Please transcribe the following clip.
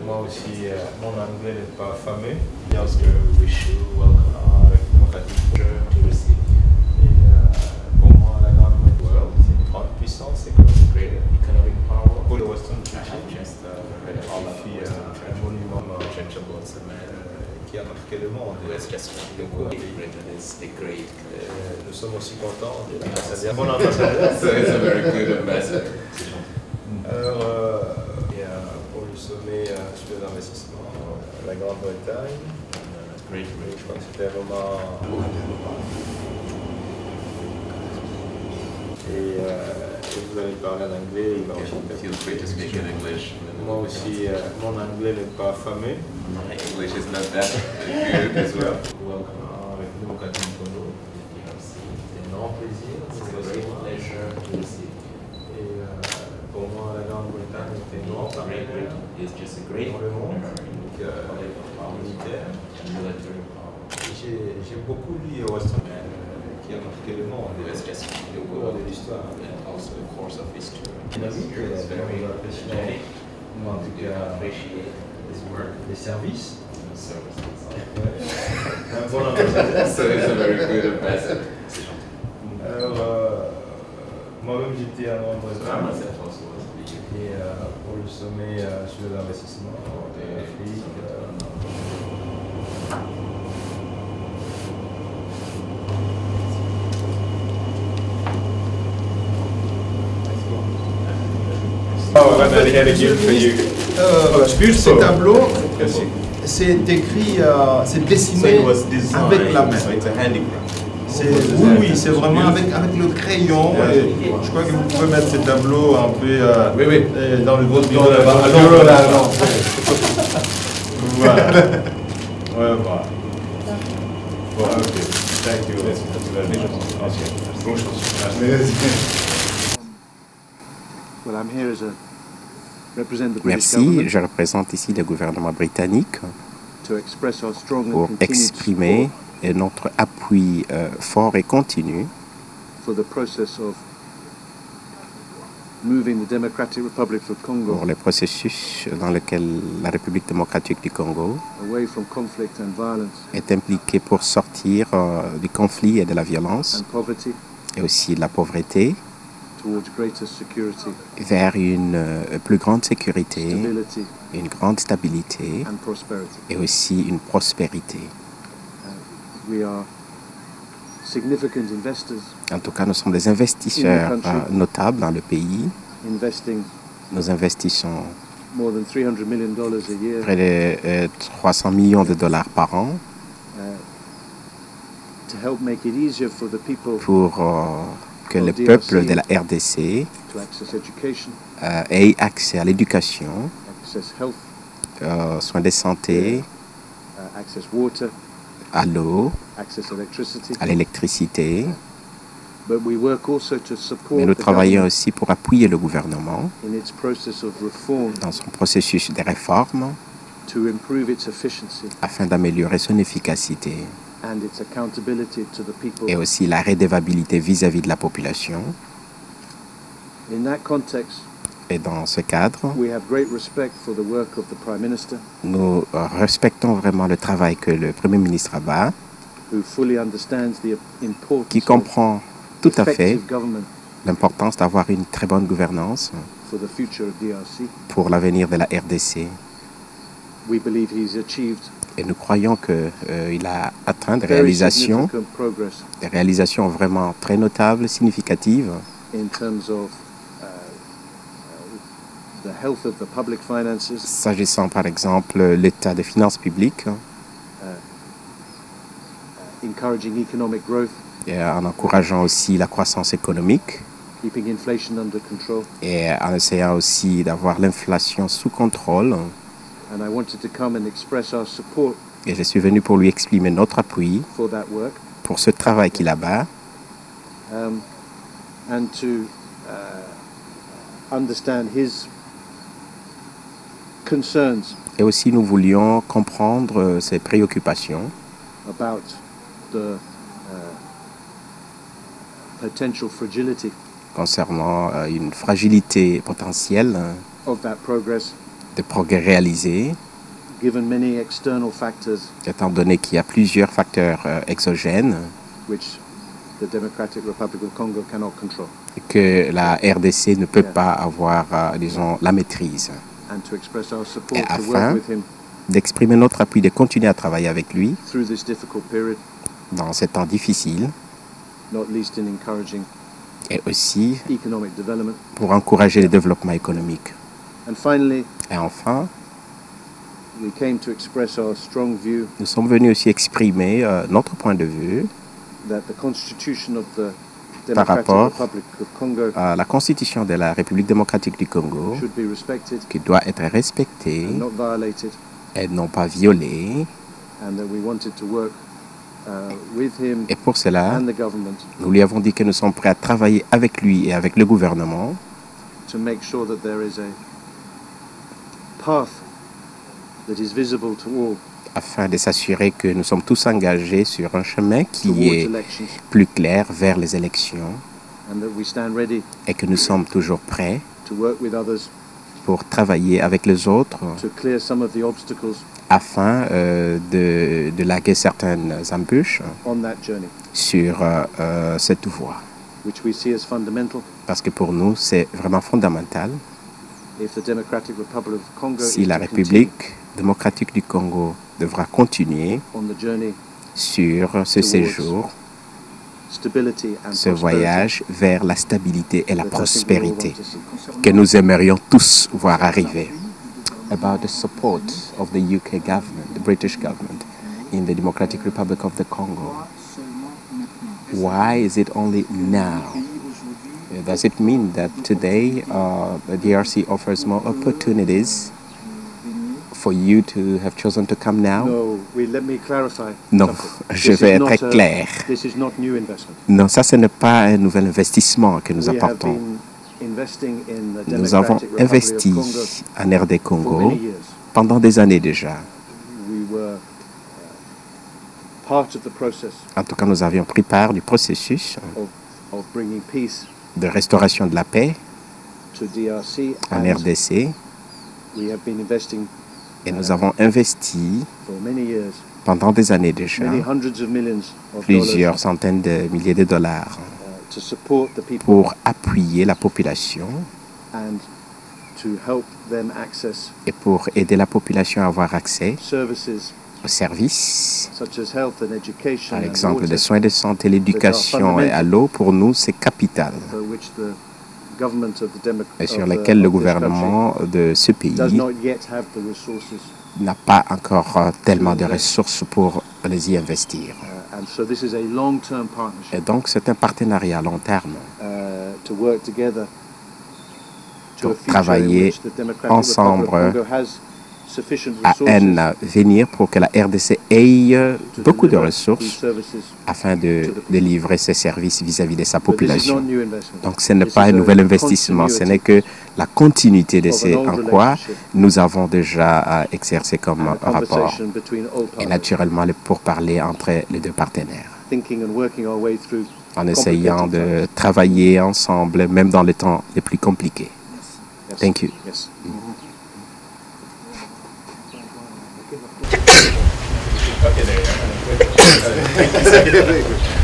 Moi aussi, mon anglais n'est pas fameux. Bien sûr, wish you welcome démocratique to receive. Et pour moi, la grande c'est une grande puissance économique, great economic power. Pour le Western un monument qui a marqué le monde. Nous sommes aussi contents de l'ambassadeur. Bon ambassadeur. So it's a very good ambassador. Alors, pour le sommet sur l'investissement, la Grande-Bretagne, je crois que c'était vraiment... Et vous allez parler en anglais, il va aussi... Feel free to speak in English. Moi aussi, mon anglais n'est pas fameux. My English is not that good as well. Welcome avec nous au Catherine Kondo. C'est un grand plaisir. It's a great pleasure to receive. Et pour moi, la Grande-Bretagne est un grand Great Britain is just a great dans le monde, militaire militaire. and military power. J'ai beaucoup lu Western qui a marqué le monde. It's just the Au cours world de l'histoire. and also the course of history. Dynamique, It's very dynamic. Moi, en tout We cas, appreciate this work les services. and services. Un bon ambassadeur. So it's a very good ambassador. Alors, moi-même, j'étais en Grande-Bretagne. myself also was speaking. Et pour le sommet sur l'investissement de l'Afrique, Ce tableau, c'est écrit, c'est dessiné avec la main. Oui, c'est vraiment avec le crayon. Et je crois que vous pouvez mettre ce tableau un peu dans le bureau là-bas. Voilà. Ouais, voilà. Voilà, ok. Thank you. Well, I'm here as a representative of the British Merci, government je représente ici le gouvernement britannique to express our strong and pour continued exprimer support notre appui fort et continu for the process of moving the Democratic Republic of Congo pour le processus dans lequel la République démocratique du Congo away from conflict and violence est impliquée pour sortir du conflit et de la violence and poverty et aussi de la pauvreté towards greater security, vers une plus grande sécurité, stability une grande stabilité and prosperity. et aussi une prospérité. We are significant investors En tout cas, nous sommes des investisseurs notables dans le pays. investing Nous investissons more than $300 million a year près de 300 millions de dollars par an to help make it easier for the people pour que le peuple de la RDC to access education, ait accès à l'éducation, access health, soins de santé, access water, à l'eau, access electricity. à l'électricité. But we work also to support Mais nous the travaillons government aussi pour appuyer le gouvernement in its process of reform dans son processus de réforme to improve its efficiency afin d'améliorer son efficacité and its accountability to the people. et aussi la redevabilité vis-à-vis de la population. In that context, Et dans ce cadre, we have great respect for the work of the Prime Minister, nous respectons vraiment le travail que le Premier ministre abat, who fully understands the qui importance of comprend tout à fait effective government l'importance d'avoir une très bonne gouvernance for the future of DRC. pour l'avenir de la RDC. We believe he's achieved Et nous croyons qu'il a atteint very significant progress des réalisations vraiment très notables, significatives, in terms of the health of the public finances, s'agissant par exemple l'état des finances publiques, encouraging economic growth, et en encourageant aussi la croissance économique keeping inflation under control. et en essayant aussi d'avoir l'inflation sous contrôle. And I wanted to come and express our support Et je suis venu pour lui exprimer notre appui for that work, pour ce travail qu'il abat and to understand his concerns Et aussi, nous voulions comprendre ses préoccupations about the potential fragility concernant une fragilité potentielle of that progress, de progrès réalisés, given many external factors étant donné qu'il y a plusieurs facteurs exogènes which the Democratic Republic of Congo cannot control, que la RDC ne peut pas avoir, disons, la maîtrise. and to express our Et support to afin work with him d'exprimer notre appui, de continuer à travailler avec lui through this difficult period, dans ces temps difficiles, not least in encouraging et aussi economic development. pour encourager le développement économique. And finally, Et enfin, we came to express our strong view nous sommes venus aussi exprimer notre point de vue that the constitution of the par Democratic rapport Republic of Congo à la Constitution de la République démocratique du Congo, should be respected qui doit être respectée and not violated, et non pas violée. and that we wanted to work with him Et pour cela, and the government nous lui avons dit que nous sommes prêts à travailler avec lui et avec le gouvernement to make sure that there is a path that is visible to all afin de s'assurer que nous sommes tous engagés sur un chemin qui towards est elections, plus clair vers les élections and that we stand ready et que nous sommes toujours prêts to work with others pour travailler avec les autres to clear some of the obstacles afin de laguer certaines embûches on that journey, sur cette voie. which we see as fundamental Parce que pour nous, c'est vraiment fondamental. if the Democratic Republic of Congo Si is la to continue République démocratique du Congo devra continuer on the journey, sur ce séjour, stability and ce prosperity voyage vers la stabilité et la that I think we all prospérité want to see. que nous aimerions tous voir arriver. About the support of the UK government, the British government, in the Democratic Republic of the Congo. Why is it only now? Does it mean that today the DRC offers more opportunities for you to have chosen to come now? Let me clarify Non, something. je This vais is être not très clair. This is not new investment. Non, ça, ce n'est pas un nouvel investissement que nous We have apportons. been investing in the Nous avons Democratic Republic investi of Congo en RD for Congo many years. pendant des années déjà. We were part of the process En tout cas, nous avions pris part du processus of bringing peace de restauration de la paix to DRC, en and RDC we have been investing et nous avons investi for many years, pendant des années déjà many hundreds of millions of plusieurs dollars centaines de milliers de dollars to support the people pour appuyer la population and to help them access et pour aider la population à avoir accès services aux services, such as health and education par and exemple water, les soins de santé, l'éducation et à l'eau. Pour nous, c'est capital for which the government of the et sur lesquels le gouvernement de ce pays does not yet have the resources, n'a pas encore tellement de ressources pour les y investir. and so this is a long-term partnership Et donc, c'est un partenariat à long terme to work together to pour a future in travailler which the Democratic ensemble Republic of Congo has sufficient à resources un venir pour que la RDC ait to beaucoup de deliver ressources these services. afin de livrer ses services vis-à-vis de sa But this is not population. new investment. Donc ce n'est This pas is un a nouvel investissement, ce n'est que la continuité de of ce an old en quoi relationship nous avons déjà exercé comme and a rapport. conversation between old Et partners, naturellement, pour parler entre les deux partenaires, thinking and working our way through en essayant complicated de travailler ensemble, même dans les temps les plus compliqués. times. Yes. Thank you. Yes. Okay, there you go.